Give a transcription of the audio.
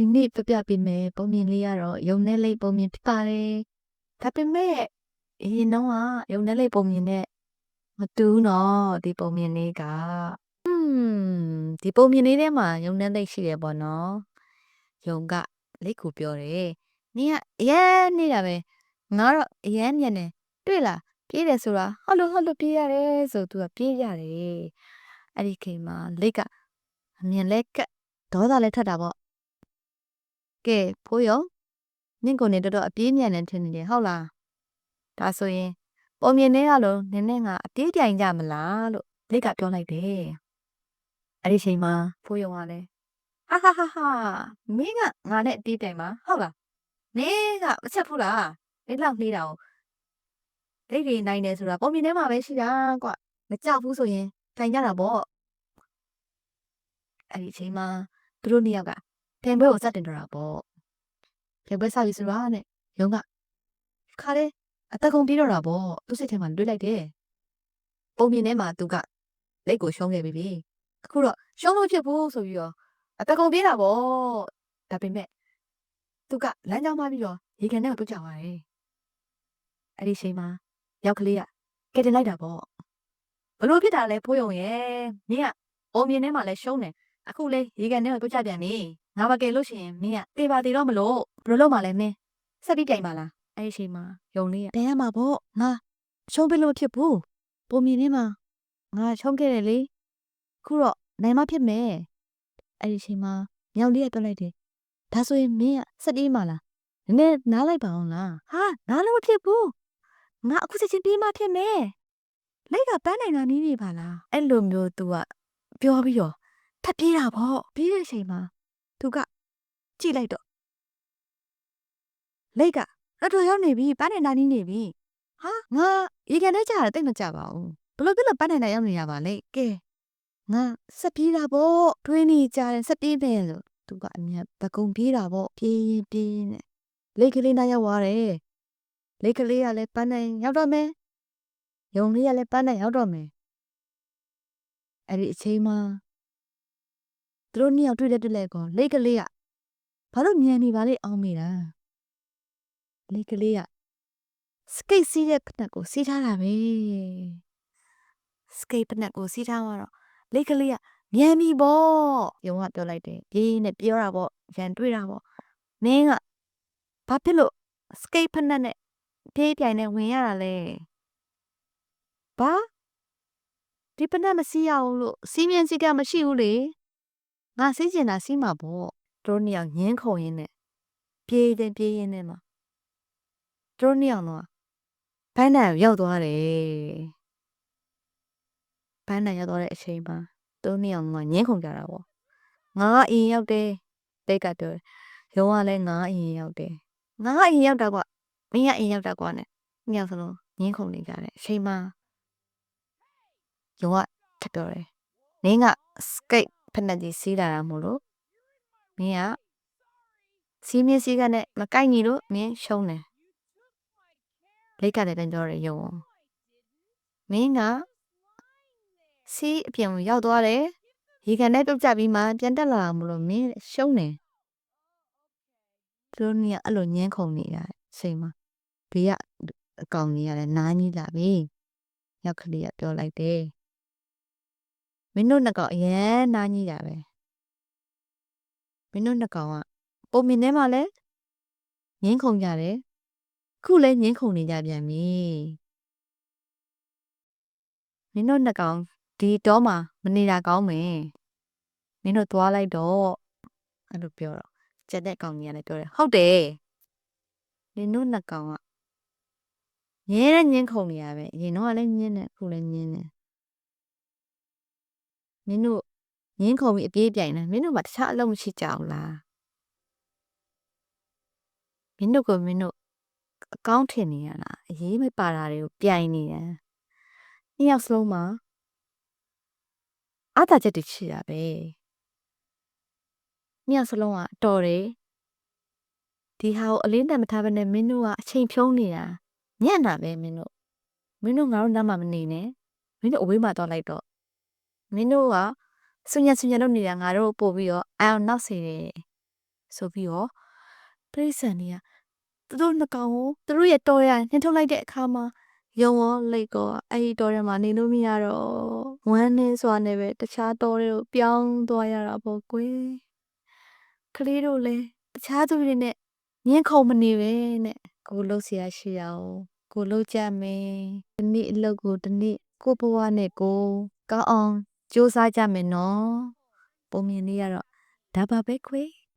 ဒီနေ့ပြပြပေးမယ်ပုံမြင်လေးကတော့ယုံနဲ့လိပ်ပုံမြင်ဖြစ်ပါတယ်။ဒါပေမဲ့အရင်တော့ကယုံနဲ့လိပ်ပုံမြင်နဲ့မတူးနော်ဒီပုံမြင်လေးကဒီပုံမြင်လေးထဲမှာယုံနဲ့လိပ်ရှိတယ်ပေါ့နော်။ယုံကလိပ်ကိုပြောတယ်။နင်ကအရန်နေတာပဲ။ငါတော့အရန်မြန်တယ်တွေ့လားပြေးတယ်ဆိုတာဟုတ်လို့ပြေးရတယ်ဆိုသူကပြေးရတယ်။အဲ့ဒီချိန်မှာလိပ်ကအမြင်လဲကက်ဒေါသလဲထွက်တာပေါ့။ကဲဖိုးယုံနင့်ကိုနေတော်အပြေးမြန်နေထင်နေတယ်ဟုတ်လားဒါဆိုရင်ပုံမြင်နေရလို့နင်းနဲ့ငါအပြေးပြိုင်ကြမလားလို့လက်ကပြောလိုက်တယ်အဲ့ဒီချိန်မှာဖိုးယုံကလည်းဟာမင်းကငါနဲ့အပြေးပြိုင်မှာဟုတ်လားနင်းကမချက်ဘူးလားနင်းလောက်နှေးတာကိုဒိတ်တွေနိုင်တယ်ဆိုတာပုံမြင်ထဲမှာပဲရှိတာကွမကြောက်ဘူးဆိုရင်ထိုင်ကြတာပေါ့အဲ့ဒီချိန်မှာသူတို့နှစ်ယောက်ကဖင်ဘွဲကိုစတင်တော့တာပေါ့ဖင်ဘွဲဆောက်ယူဆိုတာနဲ့ယုံကခါတဲ့အသက်ကုန်ပြေးတော့တာပေါ့သူ့စိတ်ထဲမှာတွေးလိုက်တယ်ပုံမြင်ထဲမှာသူကလက်ကိုရှုံးခဲ့ပြီအခုတော့ရှုံးလို့ဖြစ်ဘူးဆိုပြီးတော့အသက်ကုန်ပြေးတာပေါ့ဒါပေမဲ့သူကလမ်းကြောင်းမပြီးတော့ရေကန်ထဲကိုတွတ်ကြသွားတယ်အဲ့ဒီချိန်မှာရောက်ကလေးကကဲတင်လိုက်တာပေါ့ဘလို့ဖြစ်တာလဲဖိုးယုံရဲ့မင်းကပုံမြင်ထဲမှာလဲရှုံးတယ်အခုလဲရေကန်ထဲကိုတွတ်ကြပြန်ပြီငါမကယ်လို့ရှိရင်မင်းကတေပါတေတော့မလို့ဘလို့လုပ်မှလဲမင်းဆက်ပြီးပြိုင်ပါလားအဲ့ဒီချိန်မှာယုံလေးကပြန်ရမှာပေါ့ငါရှုံးပြလို့ဖြစ်ဘူးပုံမြင်ထဲမှာငါရှုံးခဲ့တယ်လေခုတော့နိုင်မဖြစ်မယ်အဲ့ဒီချိန်မှာမြောက်လေးကပြောလိုက်တယ်ဒါဆိုရင်မင်းကဆက်ပြေးမှာလားနည်းနည်းနားလိုက်ပါအောင်လားဟာနားလို့မဖြစ်ဘူးငါအခုချက်ချင်းပြေးမှဖြစ်မယ်လက်ကပန်းနိုင်တာနီးနေပါလားအဲ့လိုမျိုး तू ကပြောပြီးတော့ထပ်ပြေးတာပေါ့ပြေးတဲ့အချိန်မှာ तू ကကြည့်လိုက်တော့လက်ကတော်တော်ရောက်နေပြီပန်းနိုင်တာနီးနေပြီဟာငါရေကန်ထဲကြာတာတိတ်မကြပါဘူးဘလို့ပြလို့ပန်းနိုင်တာရောက်နေရပါလေကဲငါဆက်ပြေးတာပေါ့တွင်းနေကြတယ်ဆက်ပြေးတယ်လို့ तू ကအမြတ်ပကုံပြေးတာပေါ့ပြေးရင်ပြေးနဲ့လက်ကလေးနားရောက်သွားတယ်လက်ကလေးကလည်းပန်းနိုင်ရောက်တော့မယ်ယုံလေးကလည်းပန်းနိုင်ရောက်တော့မယ်အဲ့ဒီအချိန်မှာသူတို့နှစ်ယောက်တွေ့တဲ့လက်ကောလက်ကလေးကဘာလို့မြန်နေပါလဲအောင်မိတာလက်ကလေးကစကိတ်စီးတဲ့ဖက်ကိုစီးထားတာပဲစကိတ်ဖက်ကိုစီးထားတော့လက်ကလေးကမြန်ပြီပေါ့ယုံကပြောလိုက်တယ်ပြေးနဲ့ပြောတာပေါ့ရန်တွေ့တာပေါ့မင်းကဘာဖြစ်လို့စကိတ်ဖက်နဲ့ပြေးပြိုင်နေဝင်ရတာလဲဘာဒီဖက်မစီးရအောင်လို့စီးမြင်စီးကမရှိဘူးလေငါစီးကျင်တာစီးမှာပေါ့တို့နှစ်ယောက်ညင်းခုန်ရင်းနဲ့ပြေးရင်းနဲ့မှာတို့နှစ်ယောက်တော့ဘန်းနိုင်ရောက်သွားတယ်ဘန်းနိုင်ရောက်သွားတဲ့အချိန်မှာတို့နှစ်ယောက်ကညင်းခုန်ကြတာပေါ့ငါအရင်ရောက်တယ်တိတ်ကပြောတယ်ရုံးကလည်းငါအရင်ရောက်တယ်ငါအရင်ရောက်တာကွမင်းကအရင်ရောက်တာကွနဲ့နှစ်ယောက်စလုံးညင်းခုန်နေကြတယ်အချိန်မှာရုံးကထပ်ပြောတယ်နင်းကစကိတ်ဖက်နဲ့ကြီးစီးလာတာမို့လို့မင်းကစီးမြင့်စီးကနဲ့မကိုက်ညီလို့မင်းရှုံးတယ်လက်ကလည်းပြန်ပြောတယ်ရုံမင်းကစီးအပြင်ကိုရောက်သွားတယ်ရေကန်နဲ့ပြုတ်ကြပြီးမှပြန်တက်လာမလို့မင်းရှုံးတယ်သူတို့เนี่ยအဲ့လိုညင်းခုန်နေတာစိတ်မှာဘေးကအကောင်ကြီးကလည်းနားကြီးလာပြီရောက်ကလေးကပြောလိုက်တယ်မင်းတို့နှစ်ကောင်အရန်နားကြီးတာပဲမင်းတို့နှစ်ကောင်ကပုံမြင်ထဲမှာလဲညင်းခုန်ကြတယ်ခုလဲညင်းခုန်နေကြပြန်ပြီမင်းတို့နှစ်ကောင်ဒီတော့မှမနေတာကောင်းမယ်မင်းတို့သွားလိုက်တော့အဲ့လိုပြောတော့ကျက်တဲ့ကောင်ကြီးကလည်းပြောတယ်ဟုတ်တယ်မင်းတို့နှစ်ကောင်ကညင်းခုန်နေရပဲအရင်တော့လည်းညင်းတယ်ခုလည်းညင်းတယ်မင်းတို့ညင်းခုန်ပြီးအပြေးပြိုင်နေမင်းတို့မှတခြားအလုပ်မရှိကြဘူးလားမင်းတို့အကောင့်ထင်နေရလားအရေးမပါတာတွေကိုပြိုင်နေတယ်နှစ်ယောက်စလုံးမှာအားသာချက်တွေရှိတာပဲနှစ်ယောက်စလုံးကတော်တယ်ဒီဟာကိုအလေးတန်မထားဘဲနဲ့မင်းတို့ကအချိန်ဖြုံးနေတာညံ့တာပဲမင်းတို့ငါတို့နားမှာမနေနဲ့မင်းတို့အဝေးမှာတော့လိုက်တော့မင်းတို့ကဆွညံလုပ်နေတာငါတို့ပို့ပြီးတော့အာအောင်နောက်စေတယ် ဆိုပြီးတော့တရိတ်ဆန်တွေကသူတို့နှစ်ကောင်ကိုသူတို့ရဲ့တော်ရနှင်ထုတ်လိုက်တဲ့အခါမှာယုံရောလိတ်ကောအဲ့ဒီတော်ရမှာနေလို့မရတော့ဝမ်းနေစွာနဲ့ပဲတခြားတော်တွေကိုပြောင်းသွားရတာပေါ့ကွယ်ကလေးတို့လည်းတခြားသူတွေနဲ့ညှင်းခုန်မနေပဲနဲ့ကိုလှုပ်เสียရှိရအောင်ကိုလှုပ်ကြမယ်ဒီနေ့အလုပ်ကိုဒီနေ့ကိုဘဝနဲ့ကိုကောင်းအောင်စူးစမ်းကြမယ်နော်ပုံမြင်လေးရတော့ဒါပါပဲခွေ